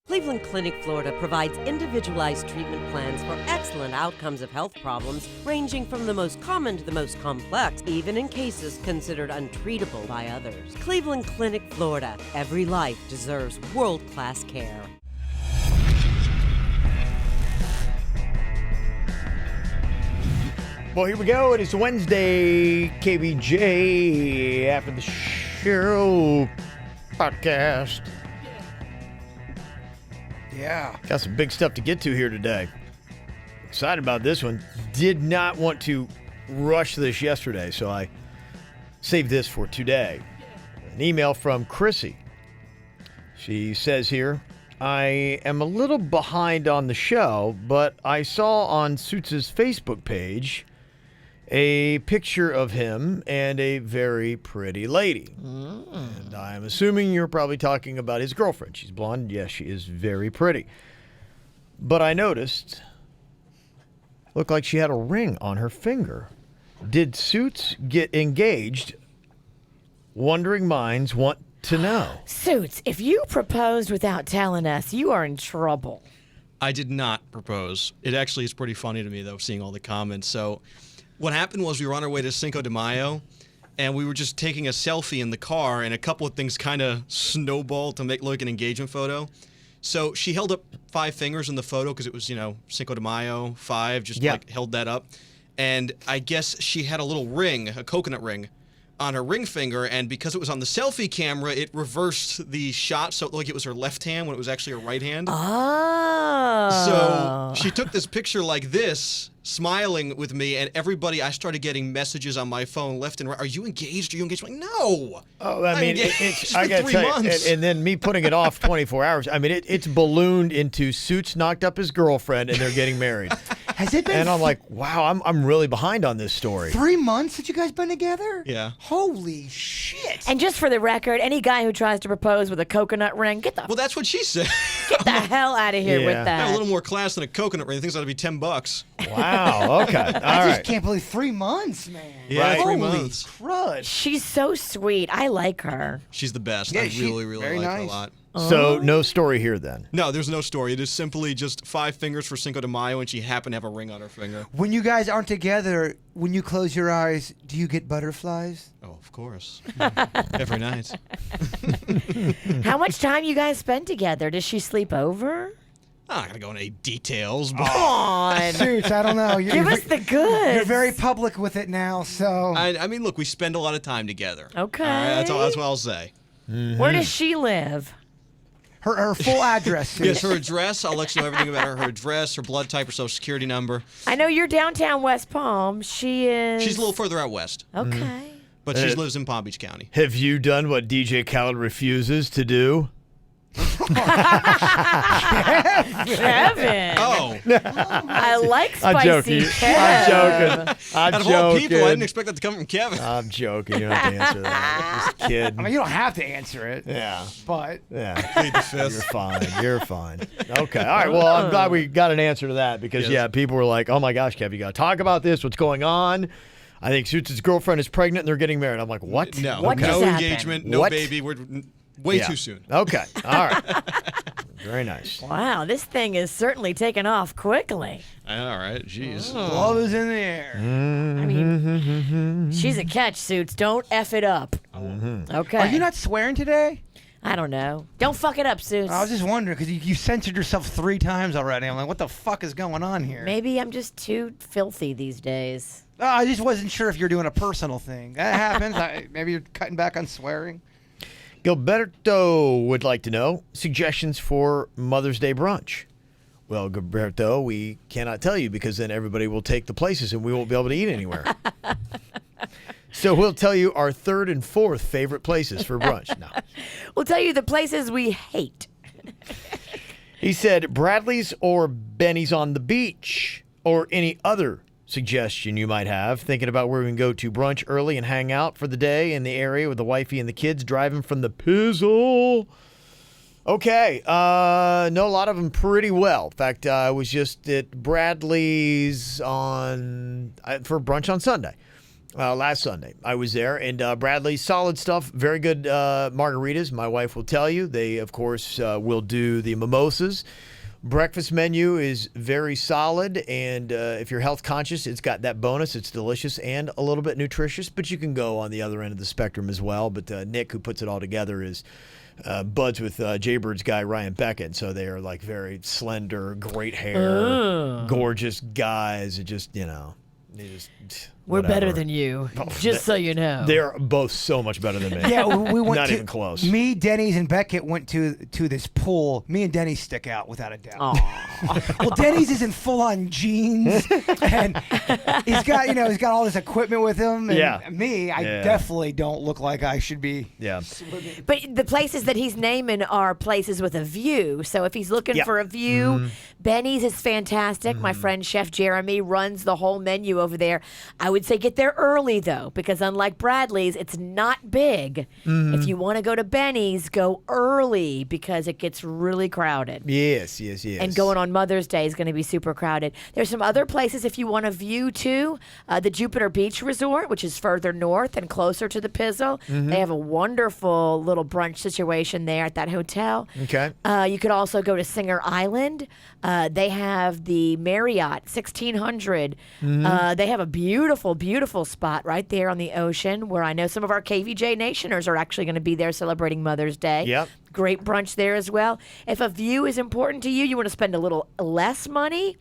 Cleveland Clinic, Florida provides individualized treatment plans for excellent outcomes of health problems ranging from the most common to the most complex, even in cases considered untreatable by others. Cleveland Clinic, Florida. Every life deserves world-class care. Well, here we go. It is Wednesday, KVJ After the Show Podcast. Yeah. Got some big stuff to get to here today. Excited about this one. Did not want to rush this yesterday, so I saved this for today. An email from Chrissy. She says here, I am a little behind on the show, but I saw on Suits' Facebook page a picture of him and a very pretty lady. And I'm assuming you're probably talking about his girlfriend. She's blonde. Yes, she is very pretty. But I noticed, looked like she had a ring on her finger. Did Suits get engaged? Wondering minds want to know. Suits, if you proposed without telling us, you are in trouble. I did not propose. It actually is pretty funny to me, though, seeing all the comments. So what happened was we were on our way to Cinco de Mayo, and we were just taking a selfie in the car, and a couple of things kind of snowballed to make like an engagement photo. So she held up 5 fingers in the photo because it was, Cinco de Mayo, 5, just like held that up. And I guess she had a little ring, a coconut ring, on her ring finger, and because it was on the selfie camera, it reversed the shot, so it looked like it was her left hand when it was actually her right hand. Oh. So she took this picture like this, smiling with me, and I started getting messages on my phone left and right. Are you engaged? Are you engaged? I'm like, no. Oh, I mean, I got 3 months. And then me putting it off 24 hours. I mean, it's ballooned into Suits knocked up his girlfriend, and they're getting married. Has it been? And I'm like, wow, I'm really behind on this story. 3 months that you guys been together? Yeah. Holy shit. And just for the record, any guy who tries to propose with a coconut ring, Well, that's what she said. get the hell out of here Yeah. with I have that. a little more class than a coconut ring. I think it's ought to be $10. Wow, okay. All I just right. can't believe 3 months, man. Yeah, Right. 3 Holy months. crud. She's so sweet. I like her. She's the best. Yeah, I she's really, really very like her a nice. lot. So no story here then. No, there's no story. It is simply just 5 fingers for Cinco de Mayo, and she happened to have a ring on her finger. When you guys aren't together, when you close your eyes, do you get butterflies? Oh, of course. Every night. How much time you guys spend together? Does she sleep over? I'm not going to go into any details, but Come on. Suits, I don't know. Give us the goods. You're very public with it now, so. I mean, look, we spend a lot of time together. Okay. All right, that's what I'll say. Where does she live? Her full address, Suits. Yes, her address. I'll let you know everything about her. Her address, her blood type, her social security number. I know you're downtown West Palm. She is. She's a little further out west, Okay. but she lives in Palm Beach County. Have you done what DJ Khaled refuses to do? Kevin. Oh, I like I'm spicy joking. Kev. I'm joking. I'm out of all joking. people, I didn't expect that to come from Kevin. I'm joking. You don't have to answer that. Just kidding. I mean, you don't have to answer it, Yeah. but. Yeah. Plead the fifth. You're fine. You're fine. Okay. All right. Well, I'm glad we got an answer to that because, Yes. yeah, people were like, oh, my gosh, Kev, you got to talk about this. What's going on? I think Suits' girlfriend is pregnant and they're getting married. I'm like, what? No, What no just happened? engagement, no What? baby. We're way Yeah. too soon. Okay. All right. Very nice. Wow, this thing is certainly taking off quickly. All right, jeez. Love is in the air. I mean, she's a catch, Suits. Don't F it up. Okay. Are you not swearing today? I don't know. Don't fuck it up, Suits. I was just wondering because you censored yourself 3 times already. I'm like, what the fuck is going on here? Maybe I'm just too filthy these days. I just wasn't sure if you're doing a personal thing. That happens. Maybe you're cutting back on swearing. Gilberto would like to know suggestions for Mother's Day brunch. Well, Gilberto, we cannot tell you because then everybody will take the places and we won't be able to eat anywhere. So we'll tell you our 3rd and 4th favorite places for brunch. No. We'll tell you the places we hate. He said Bradley's or Benny's on the beach or any other suggestion you might have, thinking about where we can go to brunch early and hang out for the day in the area with the wifey and the kids driving from the Pizzle. Okay, know a lot of them pretty well. In fact, I was just at Bradley's for brunch on Sunday. Last Sunday. I was there, and Bradley's solid stuff. Very good margaritas. My wife will tell you. They, of course, will do the mimosas. Breakfast menu is very solid, and if you're health conscious, it's got that bonus. It's delicious and a little bit nutritious, but you can go on the other end of the spectrum as well. But Nick, who puts it all together, is buds with Jaybird's guy, Ryan Beckett. So they are like very slender, great hair, gorgeous guys. It just, they just... We're whatever. better than you, just so you know. They're both so much better than me. Yeah, we went Not to, even close. Me, Denny's, and Beckett went to this pool. Me and Denny's stick out without a doubt. Well, Denny's is in full on jeans, and he's got all this equipment with him. And me, I definitely don't look like I should be. Yeah. But the places that he's naming are places with a view. So if he's looking for a view, Benny's is fantastic. My friend Chef Jeremy runs the whole menu over there. I would say get there early, though, because unlike Bradley's, it's not big. If you want to go to Benny's, go early because it gets really crowded. Yes. And going on Mother's Day is going to be super crowded. There's some other places if you want a view, too. The Jupiter Beach Resort, which is further north and closer to the Pizzle. They have a wonderful little brunch situation there at that hotel. Okay. You could also go to Singer Island. They have the Marriott 1600. They have a beautiful spot right there on the ocean where I know some of our KVJ Nationers are actually going to be there celebrating Mother's Day. Yep. Great brunch there as well. If a view is important to you, you want to spend a little less money.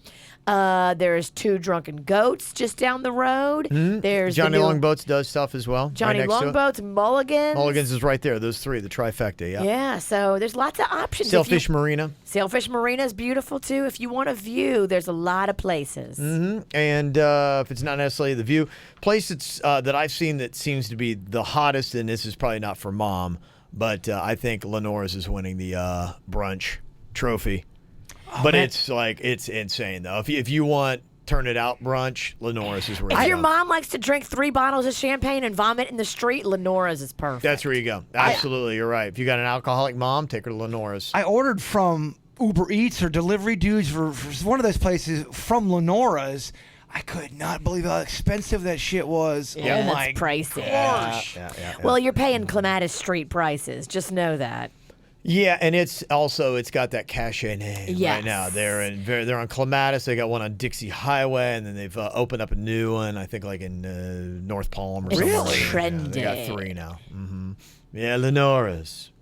There's Two Drunken Goats just down the road. There's Johnny Longboats does stuff as well. Johnny right next Longboats, Mulligan's. Mulligan's is right there. Those three, the trifecta. Yeah. Yeah, so there's lots of options. Sailfish Marina. Sailfish Marina is beautiful too. If you want a view, there's a lot of places. And if it's not necessarily the view, place that I've seen that seems to be the hottest, and this is probably not for Mom, but I think Lenore's is winning the brunch trophy. But it's insane though. If you want turn it out brunch, Lenore's is where you go. If your mom likes to drink 3 bottles of champagne and vomit in the street, Lenore's is perfect. That's where you go. Absolutely, you're right. If you got an alcoholic mom, take her to Lenore's. I ordered from Uber Eats or delivery dudes for one of those places from Lenore's. I could not believe how expensive that shit was. Yeah, oh that's my pricey. gosh. Yeah. Well, you're paying Clematis Street prices. Just know that. Yeah, and it's got that cachet name right now. They're on Clematis. They got one on Dixie Highway, and then they've opened up a new one. I think like in North Palm or something. Really Yeah, they got 3 now. Yeah, Lenore's.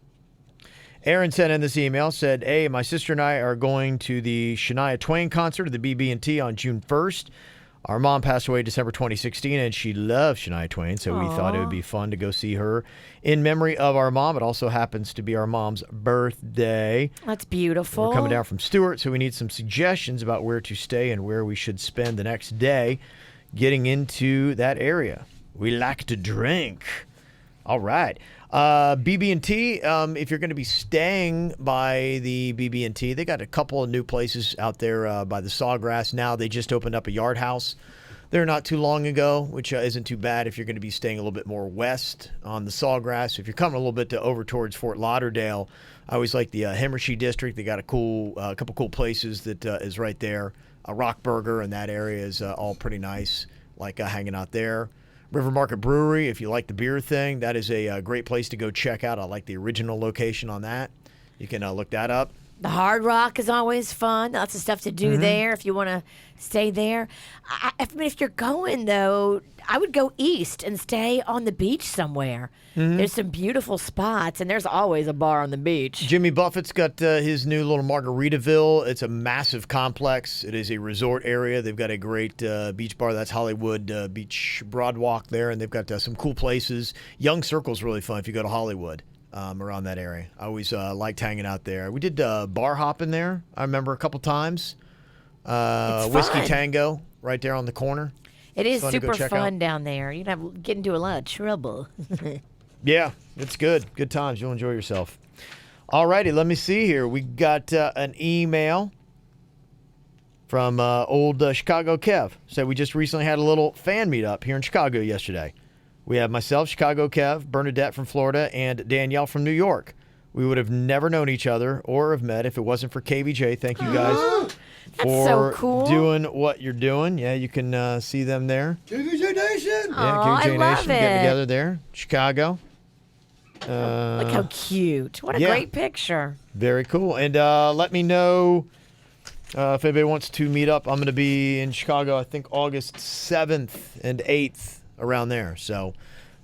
Aaron sent in this email, said, "Hey, my sister and I are going to the Shania Twain concert at the BB&T on June 1st. Our mom passed away December 2016, and she loved Shania Twain, so we thought it would be fun to go see her in memory of our mom. It also happens to be our mom's birthday. That's beautiful. We're coming down from Stewart, so we need some suggestions about where to stay and where we should spend the next day getting into that area. We like to drink." All right. BB&T, if you're going to be staying by the BB&T, they got a couple of new places out there by the Sawgrass now. They just opened up a Yard House there not too long ago, which isn't too bad if you're going to be staying a little bit more west on the Sawgrass. If you're coming a little bit over towards Fort Lauderdale, I always like the Hemmershey District. They got a couple cool places that is right there. Rockburger and that area is all pretty nice, like hanging out there. River Market Brewery, if you like the beer thing, that is a great place to go check out. I like the original location on that. You can look that up. The Hard Rock is always fun. Lots of stuff to do there if you want to stay there. I mean, if you're going, though, I would go east and stay on the beach somewhere. There's some beautiful spots, and there's always a bar on the beach. Jimmy Buffett's got his new little Margaritaville. It's a massive complex. It is a resort area. They've got a great beach bar. That's Hollywood Beach Broadwalk there, and they've got some cool places. Young Circle's really fun if you go to Hollywood. Around that area. I always liked hanging out there. We did bar hopping there, I remember a couple times. Whiskey fun. Tango right there on the corner. It is Fun to go super check fun out. down there. You'd get into a lot of trouble. Yeah, it's good. Good times. You'll enjoy yourself. All righty, let me see here. We got an email from old Chicago Kev. Said we just recently had a little fan meetup here in Chicago yesterday. We have myself, Chicago Kev, Bernadette from Florida, and Danielle from New York. We would have never known each other or have met if it wasn't for KVJ. Thank you guys for so cool. doing what you're doing. Yeah, you can see them there. KVJ Nation. Yeah, Aw, KVJ I love Nation getting it. together there. Chicago. Look how cute. What a yeah. great picture. Very cool. And let me know if anybody wants to meet up. I'm going to be in Chicago, I think August 7th and 8th, around there. So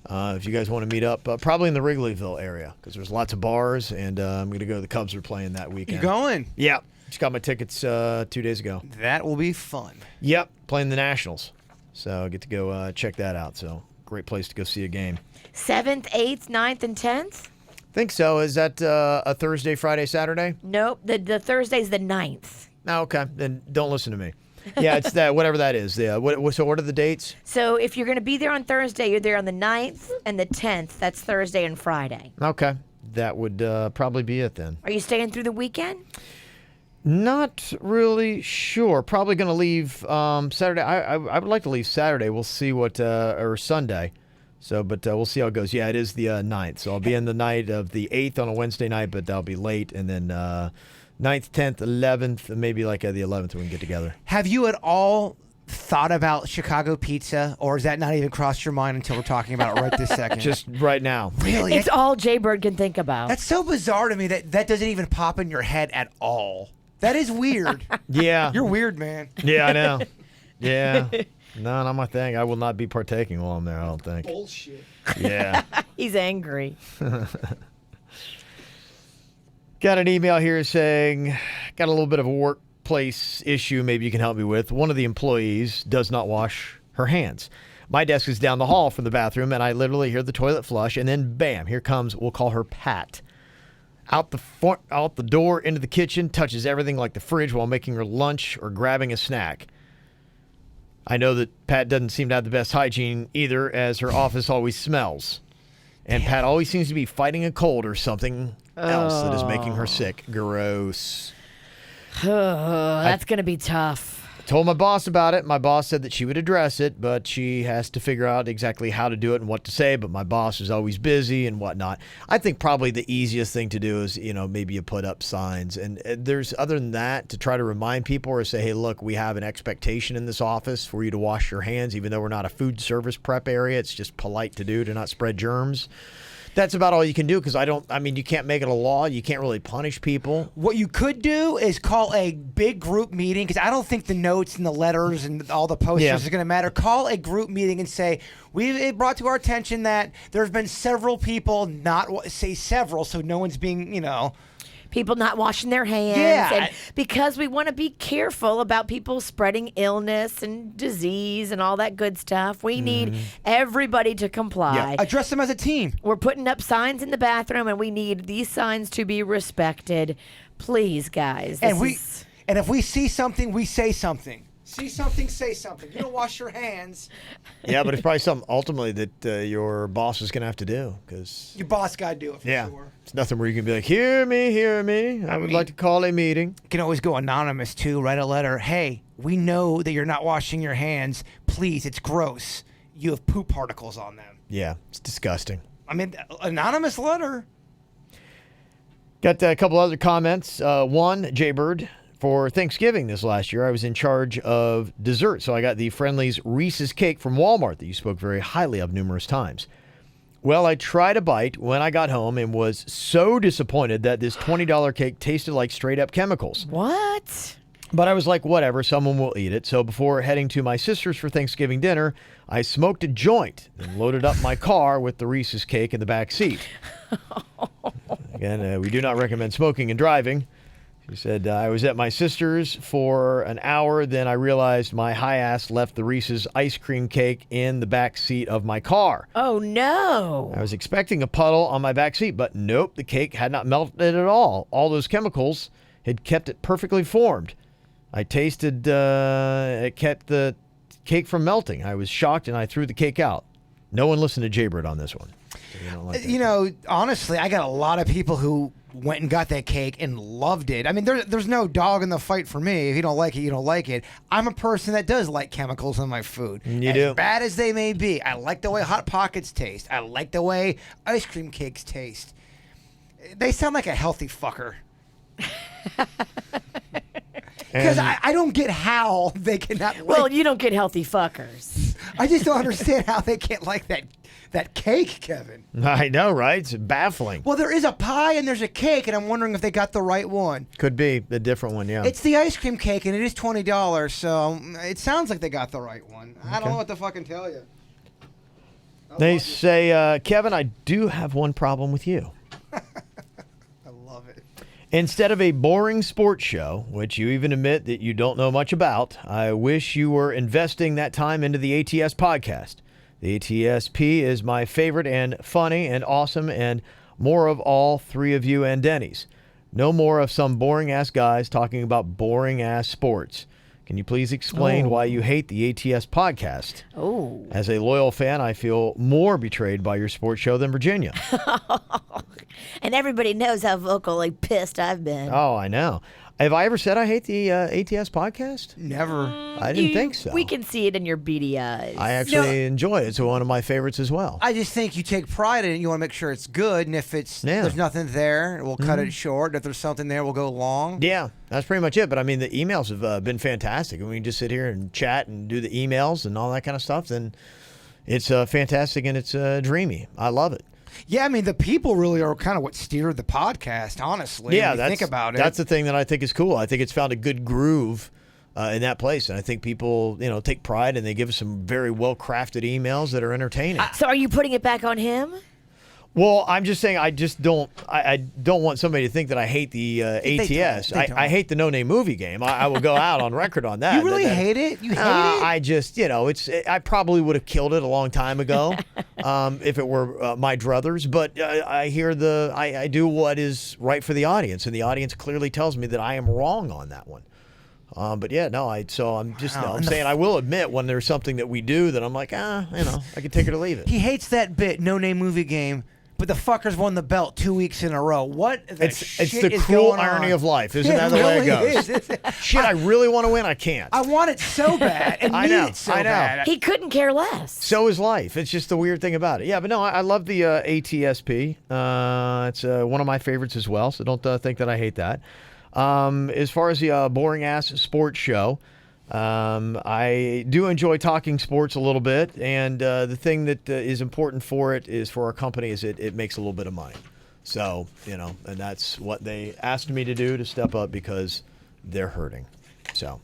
if you guys want to meet up, probably in the Wrigleyville area, because there's lots of bars, and I'm going to go. The Cubs are playing that weekend. You going? Yeah. Just got my tickets 2 days ago. That will be fun. Yep. Playing the Nationals. So I get to go check that out. So great place to go see a game. 7th, 8th, 9th, and 10th? Think so. Is that a Thursday, Friday, Saturday? Nope. The Thursday's the 9th. Oh, okay. Then don't listen to me. Yeah, it's that, whatever that is. Yeah. So what are the dates? So if you're going to be there on Thursday, you're there on the 9th and the 10th. That's Thursday and Friday. Okay. That would probably be it then. Are you staying through the weekend? Not really sure. Probably going to leave Saturday. I would like to leave Saturday. We'll see what, or Sunday. So, but we'll see how it goes. Yeah, it is the 9th. So I'll be in the night of the 8th on a Wednesday night, but that'll be late. And then 9th, 10th, 11th, and maybe like the 11th we can get together. Have you at all thought about Chicago pizza, or has that not even crossed your mind until we're talking about it right this second? Just right now. Really? It's all Jay Bird can think about. That's so bizarre to me that doesn't even pop in your head at all. That is weird. Yeah. You're weird, man. Yeah, I know. Yeah. No, not my thing. I will not be partaking while I'm there, I don't think. Bullshit. Yeah. He's angry. Got an email here saying, got a little bit of a workplace issue maybe you can help me with. One of the employees does not wash her hands. My desk is down the hall from the bathroom, and I literally hear the toilet flush, and then bam, here comes, we'll call her Pat. Out the door into the kitchen, touches everything like the fridge while making her lunch or grabbing a snack. I know that Pat doesn't seem to have the best hygiene either, as her office always smells. And Pat always seems to be fighting a cold or something else that is making her sick. Gross. That's going to be tough. Told my boss about it. My boss said that she would address it, but she has to figure out exactly how to do it and what to say. But my boss is always busy and whatnot. I think probably the easiest thing to do is, maybe you put up signs. And there's, other than that, to try to remind people or say, hey, look, we have an expectation in this office for you to wash your hands, even though we're not a food service prep area. It's just polite to do to not spread germs. That's about all you can do, because you can't make it a law. You can't really punish people. What you could do is call a big group meeting, because I don't think the notes and the letters and all the posters are going to matter. Call a group meeting and say, it brought to our attention that there's been several people say several, so no one's being, People not washing their hands. Yeah. And because we want to be careful about people spreading illness and disease and all that good stuff. We need everybody to comply. Yeah. Address them as a team. We're putting up signs in the bathroom, and we need these signs to be respected. Please, guys. And if we see something, we say something. See something, say something. You don't wash your hands. Yeah, but it's probably something ultimately that your boss is going to have to do, because Your boss got to do it for sure. It's nothing where you can be like, hear me. I would like to call a meeting. You can always go anonymous too. Write a letter. Hey, we know that you're not washing your hands. Please, it's gross. You have poop particles on them. Yeah, it's disgusting. Anonymous letter. Got a couple other comments. One, Jay Bird. For Thanksgiving this last year, I was in charge of dessert, so I got the Friendly's Reese's cake from Walmart that you spoke very highly of numerous times. Well, I tried a bite when I got home and was so disappointed that this $20 cake tasted like straight-up chemicals. What? But I was like, whatever, someone will eat it. So before heading to my sister's for Thanksgiving dinner, I smoked a joint and loaded up my car with the Reese's cake in the back seat. Again, we do not recommend smoking and driving. She said, I was at my sister's for an hour, then I realized my high ass left the Reese's ice cream cake in the back seat of my car. Oh, no. I was expecting a puddle on my back seat, but nope, the cake had not melted at all. All those chemicals had kept it perfectly formed. I tasted, it kept the cake from melting. I was shocked and I threw the cake out. No one listened to Jaybird on this one. So Honestly, I got a lot of people who went and got that cake and loved it. There's no dog in the fight for me. If you don't like it, you don't like it. I'm a person that does like chemicals in my food. You do. As bad as they may be. I like the way Hot Pockets taste. I like the way ice cream cakes taste. They sound like a healthy fucker. Because I don't get how they cannot. Well, you don't get healthy fuckers. I just don't understand how they can't like that cake, Kevin. I know, right? It's baffling. Well, there is a pie and there's a cake, and I'm wondering if they got the right one. Could be a different one, yeah. It's the ice cream cake, and it is $20, so it sounds like they got the right one. I don't know what to fucking tell you. They say, Kevin, I do have one problem with you. I love it. Instead of a boring sports show, which you even admit that you don't know much about, I wish you were investing that time into the ATS podcast. The ATSP is my favorite and funny and awesome and more of all three of you and Denny's. No more of some boring-ass guys talking about boring-ass sports. Can you please explain why you hate the ATS podcast? Oh. As a loyal fan, I feel more betrayed by your sports show than Virginia. And everybody knows how vocally pissed I've been. Oh, I know. Have I ever said I hate the ATS podcast? Never. I didn't think so. We can see it in your beady eyes. I actually enjoy it. It's one of my favorites as well. I just think you take pride in it. You want to make sure it's good, and if there's nothing there, we'll cut it short. If there's something there, we'll go long. Yeah, that's pretty much it. But I mean, the emails have been fantastic. And we can just sit here and chat and do the emails and all that kind of stuff. Then it's fantastic and it's dreamy. I love it. Yeah, I mean, the people really are kind of what steered the podcast, honestly. Yeah, when you think about it. That's the thing that I think is cool. I think it's found a good groove in that place. And I think people, take pride and they give us some very well-crafted emails that are entertaining. So are you putting it back on him? Well, I'm just saying I don't want somebody to think that I hate the ATS. They don't. I hate the No Name Movie Game. I will go out on record on that. You really hate it? You hate it? I just, I probably would have killed it a long time ago if it were my druthers. But I hear I do what is right for the audience, and the audience clearly tells me that I am wrong on that one. But yeah, no, I'm saying I will admit when there's something that we do that I'm like, I can take it or leave it. He hates that bit, No Name Movie Game. But the fuckers won the belt 2 weeks in a row. What the It's shit the is cruel going irony on? of life, isn't It that the way it really goes? is. Shit, I really want to win. I can't. I want it so bad and I need know, it so I know. bad. He couldn't care less. So is life. It's just the weird thing about it. Yeah, but no, I love the ATSP. It's one of my favorites as well, so don't think that I hate that. As far as the boring-ass sports show, I do enjoy talking sports a little bit, and the thing that is important for it is for our company is it makes a little bit of money. So, and that's what they asked me to do, to step up because they're hurting. So.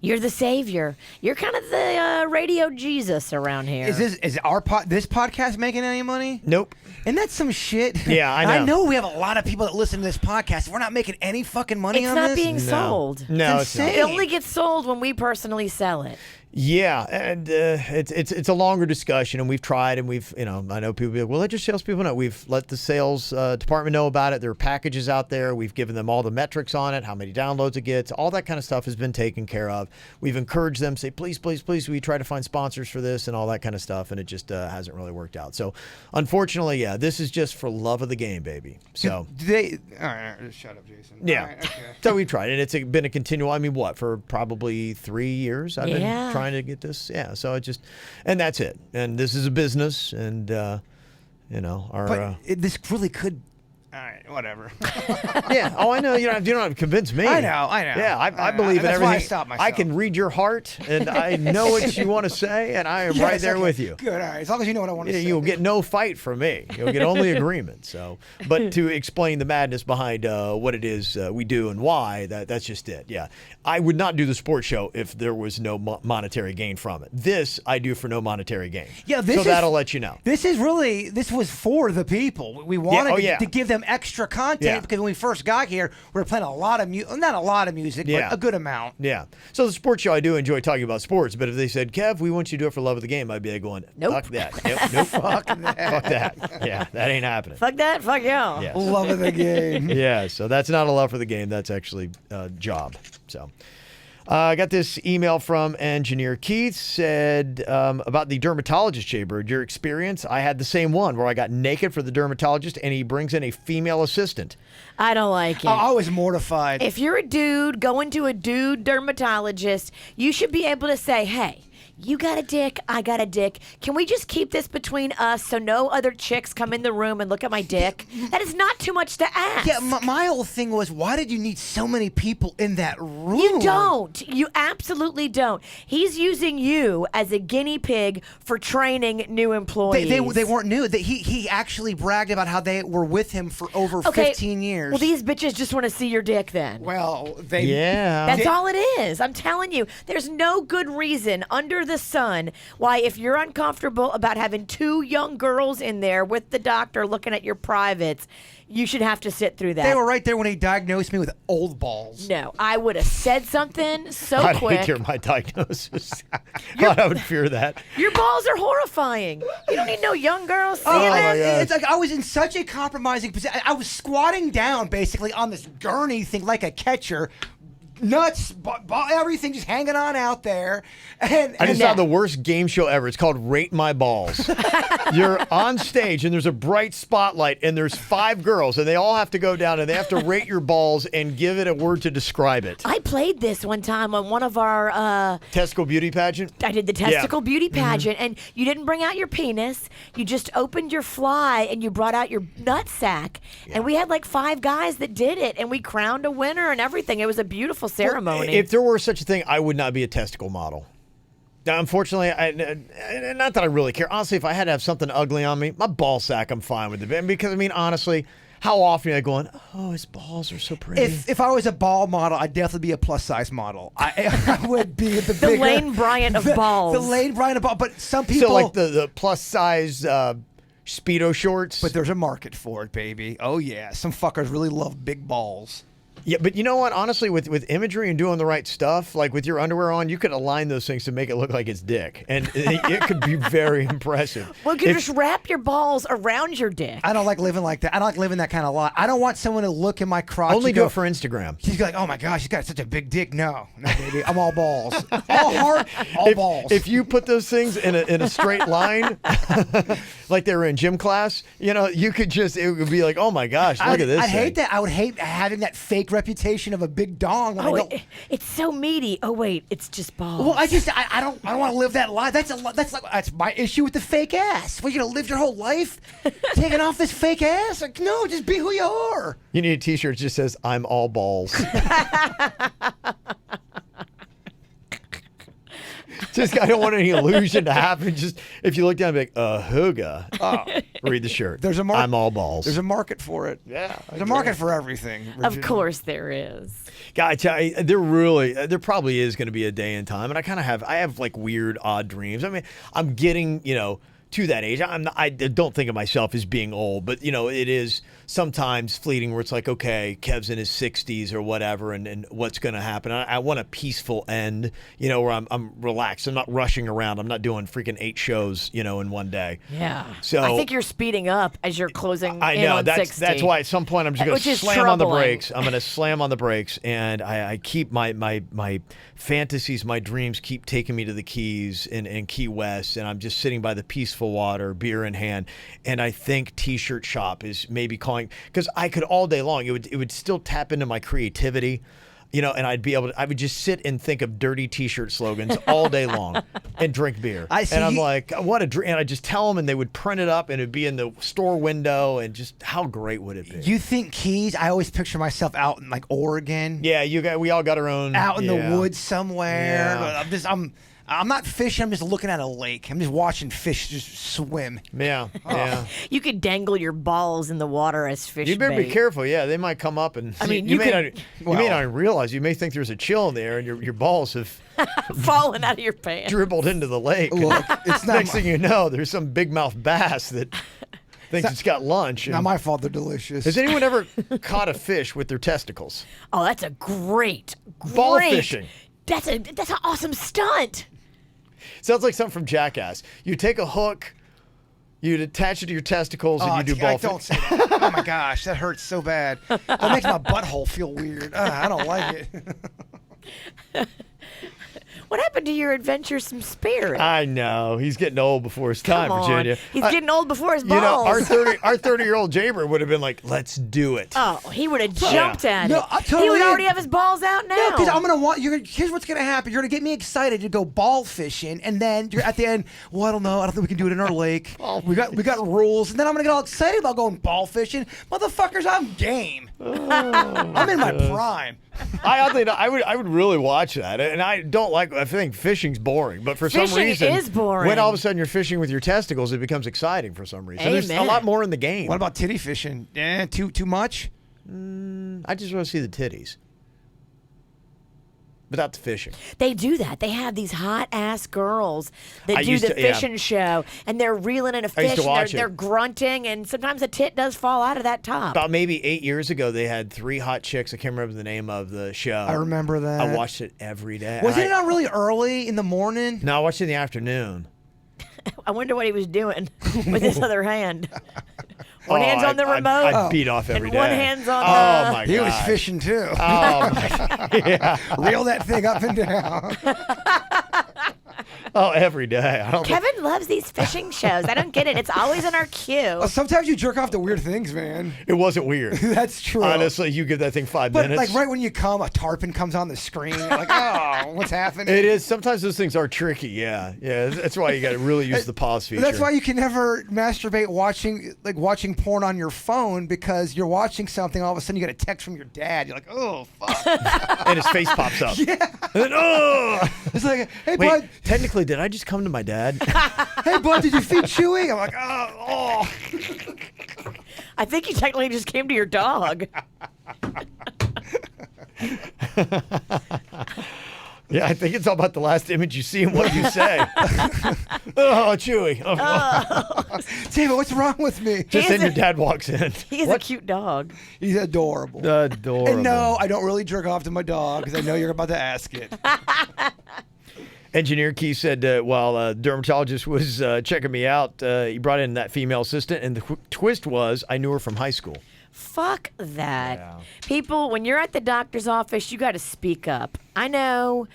You're the savior. You're kind of the radio Jesus around here. Is this podcast making any money? Nope. And that's some shit. Yeah, I know. I know we have a lot of people that listen to this podcast. We're not making any fucking money It's on not this. being sold. No, It's it's not. insane. It only gets sold when we personally sell it. Yeah, and it's a longer discussion, and we've tried, and we've I know people be like, well, let your salespeople know. We've let the sales department know about it. There are packages out there. We've given them all the metrics on it, how many downloads it gets, all that kind of stuff has been taken care of. We've encouraged them, say, please, please, please. We try to find sponsors for this and all that kind of stuff, and it just hasn't really worked out. So, unfortunately, yeah, this is just for love of the game, baby. So. Do they? All right, just shut up, Jason. Yeah. All right, okay. So we tried, and it's been a continual. I mean, for probably 3 years I've been trying to get this. Yeah, so it just, and that's it. And this is a business, and our. But this really could. All right, whatever. Yeah. Oh, I know. You don't have to convince me. I know. Yeah, I believe in That's everything. why I stopped myself. I can read your heart, and I know what you want to say, and I am Yes, right there okay. with you. Good. All right. As long as you know what I want to say. You'll get no fight from me. You'll get only agreement. So, but to explain the madness behind what it is we do and why, that's just it. Yeah, I would not do the sports show if there was no monetary gain from it. This I do for no monetary gain. Yeah, so that'll let you know. This was for the people. We wanted to give them extra content because when we first got here, we were playing a lot of music, not a lot of music, but a good amount. Yeah. So the sports show, I do enjoy talking about sports, but if they said, Kev, we want you to do it for love of the game, I'd be like going, Nope. fuck that. Nope. Fuck that. Fuck that. Yeah, that ain't happening. Fuck that. Fuck y'all. Yes. Love of the game. Yeah, so that's not a love for the game. That's actually a job. So I got this email from Engineer Keith, said about the dermatologist chamber. Your experience? I had the same one where I got naked for the dermatologist, and he brings in a female assistant. I don't like it. I was mortified. If you're a dude going to a dude dermatologist, you should be able to say, hey, You got a dick, I got a dick. Can we just keep this between us so no other chicks come in the room and look at my dick? That is not too much to ask. Yeah, my whole thing was, why did you need so many people in that room? You don't. You absolutely don't. He's using you as a guinea pig for training new employees. They weren't new. He actually bragged about how they were with him for over 15 years. Well, these bitches just want to see your dick then. Well, That's all it is. I'm telling you, there's no good reason under the sun why, if you're uncomfortable about having 2 young girls in there with the doctor looking at your privates, you should have to sit through that. They were right there when he diagnosed me with old balls. No, I would have said something so I'd quick. hate to hear my diagnosis. I would fear that. Your balls are horrifying. You don't need no young girls seeing Oh, that. it's like I was in such a compromising position. I was squatting down basically on this gurney thing like a catcher. Nuts, everything just hanging on out there. And I just saw the worst game show ever. It's called Rate My Balls. You're on stage and there's a bright spotlight and there's 5 girls and they all have to go down and they have to rate your balls and give it a word to describe it. I played this one time on one of our Testicle beauty pageant? I did the testicle beauty pageant, and you didn't bring out your penis. You just opened your fly and you brought out your nut sack. And we had like 5 guys that did it, and we crowned a winner and everything. It was a beautiful ceremony. Well, if there were such a thing, I would not be a testicle model. Now, unfortunately, not that I really care. Honestly, if I had to have something ugly on me, my ball sack, I'm fine with it. Because, I mean, honestly, how often are they going, oh, his balls are so pretty? If I was a ball model, I'd definitely be a plus-size model. I would be the bigger... Lane Bryant of balls. The Lane Bryant of balls. But some people... So, like the plus-size Speedo shorts? But there's a market for it, baby. Oh, yeah. Some fuckers really love big balls. Yeah, but you know what? Honestly, with imagery and doing the right stuff, like with your underwear on, you could align those things to make it look like it's dick. And it could be very impressive. Well, you can just wrap your balls around your dick. I don't like living like that. I don't like living that kind of life. I don't want someone to look in my crotch. Only do it for Instagram. He's like, oh my gosh, he's got such a big dick. No, baby. I'm all balls. All heart, all balls. If you put those things in a straight line, like they were in gym class, you know, you could just, it would be like, oh my gosh, look at this. I'd hate that. I would hate having that fake reputation of a big dong. It's so meaty. Oh wait, it's just balls. Well, I don't want to live that life. That's my issue with the fake ass. Well, you're gonna live your whole life taking off this fake ass? Like, no, just be who you are. You need a T-shirt that just says "I'm all balls." Just, I don't want any illusion to happen. Just if you look down, be like, hooga. Read the shirt. I'm all balls. There's a market for it. Yeah, there's a market for everything. Virginia. Of course there is. God, there probably is going to be a day and time, and I have like weird, odd dreams. I mean, I'm getting, to that age. I don't think of myself as being old, but it is sometimes fleeting where it's like, okay, Kev's in his 60s or whatever, and what's going to happen. I want a peaceful end, where I'm relaxed. I'm not rushing around. I'm not doing freaking 8 shows, in one day. Yeah. So I think you're speeding up as you're closing I in know on that's 60. that's why at some point I'm just going to slam on the brakes. I'm going to slam on the brakes, and I keep my fantasies, my dreams keep taking me to the Keys in Key West, and I'm just sitting by the peaceful water, beer in hand, and I think T-shirt shop is maybe calling, because I could all day long, it would still tap into my creativity, and I would just sit and think of dirty T-shirt slogans all day long and drink beer. And I'm like, what a dream. And I just tell them, and they would print it up, and it'd be in the store window, and just how great would it be? You think Keys? I always picture myself out in like Oregon. Yeah, we all got our own. Out in the woods somewhere. Yeah. I'm not fishing. I'm just looking at a lake. I'm just watching fish just swim. Yeah, yeah. You could dangle your balls in the water as fish You better bait. be careful. Yeah, they might come up and. I mean, you may not realize. You may think there's a chill in there, and your balls have fallen out of your pants, dribbled into the lake. Look, it's not. Next thing you know, there's some big mouth bass that thinks it's got lunch. Not my fault. They're delicious. Has anyone ever caught a fish with their testicles? Oh, that's a great Ball fishing. That's an awesome stunt. Sounds like something from Jackass. You take a hook, you'd attach it to your testicles, and you do ball Don't say that. Oh my gosh, that hurts so bad. That makes my butthole feel weird. I don't like it. What happened to your adventuresome spirit? I know. He's getting old before his time, Come on. Virginia. He's getting old before his balls. You know, our 30-year-old Jaybird would have been like, let's do it. Oh, he would have jumped at No, it. I'm totally He would in. already have his balls out now. No, because I'm gonna want. Here's what's gonna happen. You're gonna get me excited to go ball fishing, and then you're at the end. Well, I don't know. I don't think we can do it in our lake. We got rules, and then I'm gonna get all excited about going ball fishing. Motherfuckers, I'm game. I'm in my prime. I would really watch that, and I think fishing's boring, but for some Fishing reason, is boring. when all of a sudden you're fishing with your testicles, it becomes exciting for some reason. There's a Amen. lot more in the game. What about titty fishing? Too much. I just want to see the titties without the fishing. They do that. They have these hot ass girls that I do used the to- yeah. fishing show, and they're reeling in a I used fish, to and watch they're it. grunting, and sometimes a tit does fall out of that top. About maybe 8 years ago, they had 3 hot chicks. I can't remember the name of the show. I remember that. I watched it every day. Wasn't it not really early in the morning? No, I watched it in the afternoon. I wonder what he was doing with his other hand. One hand's on the I remote. beat off every and day. one hand's on Oh the... my god. He was fishing too. Oh my yeah. Reel that thing up and down. Oh, every day. I don't think- Kevin loves these fishing shows. I don't get it. It's always in our queue. Sometimes you jerk off to weird things, man. It wasn't weird. That's true. Honestly, you give that thing 5 But minutes. like right when you come, a tarpon comes on the screen. You're like, oh, what's happening? It is. Sometimes those things are tricky. Yeah. That's why you got to really use the pause feature. That's why you can never masturbate watching porn on your phone, because you're watching something, all of a sudden you get a text from your dad. You're like, oh fuck. And his face pops up. Yeah. And then, oh. It's like, hey Wait, bud, technically, did I just come to my dad? hey bud, did you feed Chewy? I'm like, oh. I think you technically just came to your dog. Yeah, I think it's all about the last image you see and what you say. Oh, Chewy. Oh. David, what's wrong with me? Just then is your a- dad walks in. He's a cute dog. He's adorable. Adorable. And no, I don't really jerk off to my dog because I know you're about to ask it. Engineer Keith said while a dermatologist was checking me out, he brought in that female assistant, and the twist was I knew her from high school. Fuck that. Yeah. People, when you're at the doctor's office, you got to speak up. I know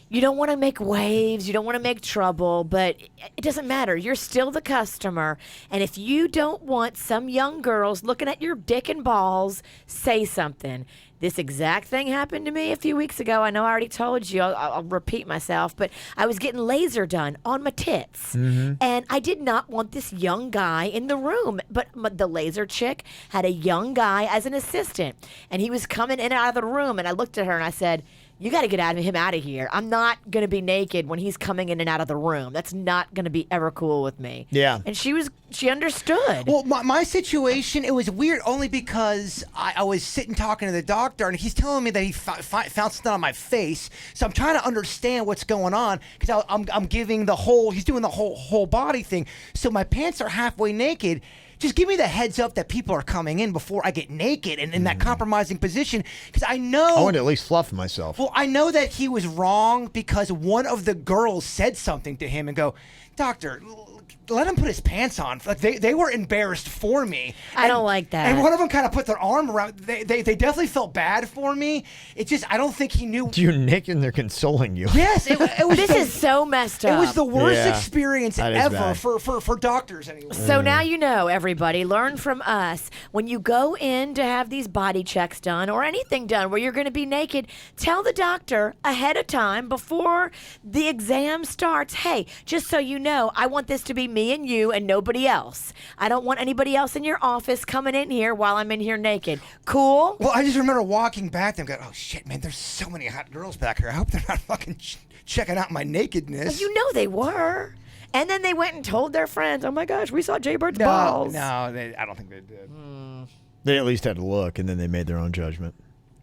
you don't want to make waves, you don't want to make trouble, but it doesn't matter. You're still the customer. And if you don't want some young girls looking at your dick and balls, say something. This exact thing happened to me a few weeks ago. I know I already told you. I'll repeat myself, but I was getting laser done on my tits. And I did not want this young guy in the room. But the laser chick had a young guy as an assistant. And he was coming in and out of the room. And I looked at her and I said, you got to get him out of here. I'm not going to be naked when he's coming in and out of the room. That's not going to be ever cool with me. Yeah. And she understood. Well, my situation, it was weird only because I was sitting talking to the doctor, and he's telling me that he found something on my face. So I'm trying to understand what's going on, because I'm giving he's doing the whole body thing. So my pants are halfway naked. Just give me the heads up that people are coming in before I get naked and in that compromising position, because I know. I want to at least fluff myself. Well, I know that he was wrong because one of the girls said something to him and go, doctor, let him put his pants on. Like they were embarrassed for me. I don't like that. And one of them kind of put their arm around. They definitely felt bad for me. It's just I don't think he knew. You're naked and they're consoling you. Yes, it was. This is so messed up. It was the worst Yeah, experience that is ever bad. for doctors anyway. So now you know, everybody. Learn from us. When you go in to have these body checks done or anything done where you're going to be naked, tell the doctor ahead of time before the exam starts, hey, just so you know, I want this to be me and you and nobody else. I don't want anybody else in your office coming in here while I'm in here naked. Cool? Well, I just remember walking back there and going, oh shit, man, there's so many hot girls back here. I hope they're not fucking checking out my nakedness. You know they were. And then they went and told their friends, oh my gosh, we saw Jaybird's balls. No, I don't think they did. They at least had to look, and then they made their own judgment,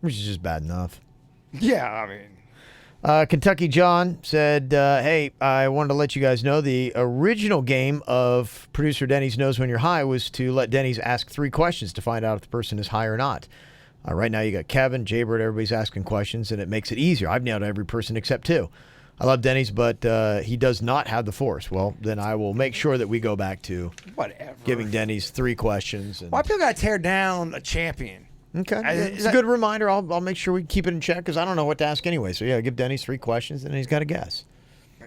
which is just bad enough. Yeah, I mean. Kentucky John said, hey, I wanted to let you guys know the original game of Producer Denny's Knows When You're High was to let Denny's ask 3 questions to find out if the person is high or not. Right now you got Kevin, Jaybird, everybody's asking questions, and it makes it easier. I've nailed every person except 2. I love Denny's, but he does not have the force. Well, then I will make sure that we go back to Whatever. giving Denny's 3 questions. And Why people gotta tear down a champion? Okay. It's a good reminder. I'll make sure we keep it in check because I don't know what to ask anyway. So, yeah, give Denny's 3 questions, and he's got to guess.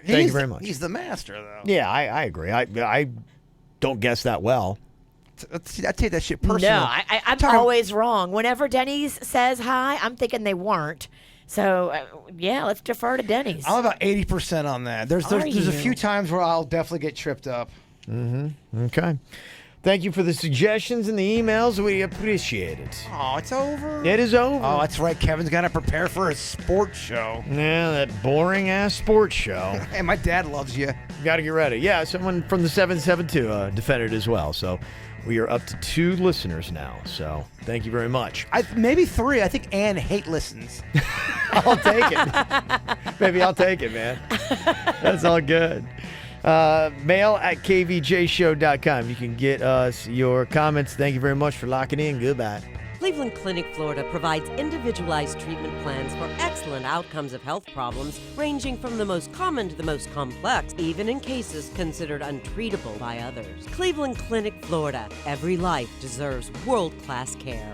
Thank you very much. He's the master, though. Yeah, I agree. I don't guess that well. I take that shit personal. No, I'm always wrong. Whenever Denny's says hi, I'm thinking they weren't. So, yeah, let's defer to Denny's. I'm about 80% on that. There's a few times where I'll definitely get tripped up. Okay. Thank you for the suggestions and the emails. We appreciate it. Oh, it's over? It is over. Oh, that's right. Kevin's got to prepare for a sports show. Yeah, that boring-ass sports show. Hey, my dad loves you. Got to get ready. Yeah, someone from the 772 defended as well. So we are up to 2 listeners now. So thank you very much. Maybe 3. I think Ann hate listens. I'll take it. Maybe I'll take it, man. That's all good. Mail at kvjshow.com. You can get us your comments. Thank you very much for locking in. Goodbye. Cleveland Clinic, Florida provides individualized treatment plans for excellent outcomes of health problems ranging from the most common to the most complex, even in cases considered untreatable by others. Cleveland Clinic, Florida. Every life deserves world-class care.